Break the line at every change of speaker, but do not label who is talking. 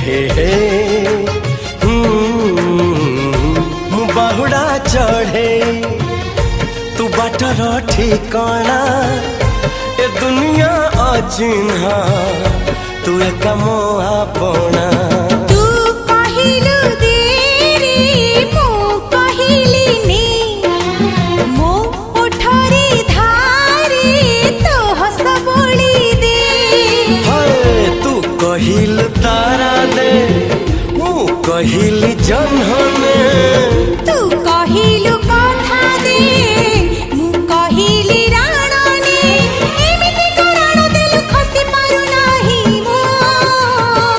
हे मु बाहुड़ा चढ़े तू बाटर ठिकाना ए दुनिया अचिन्हा तू एक मो आपना कहिल तारा दे मु कहिल जन्हने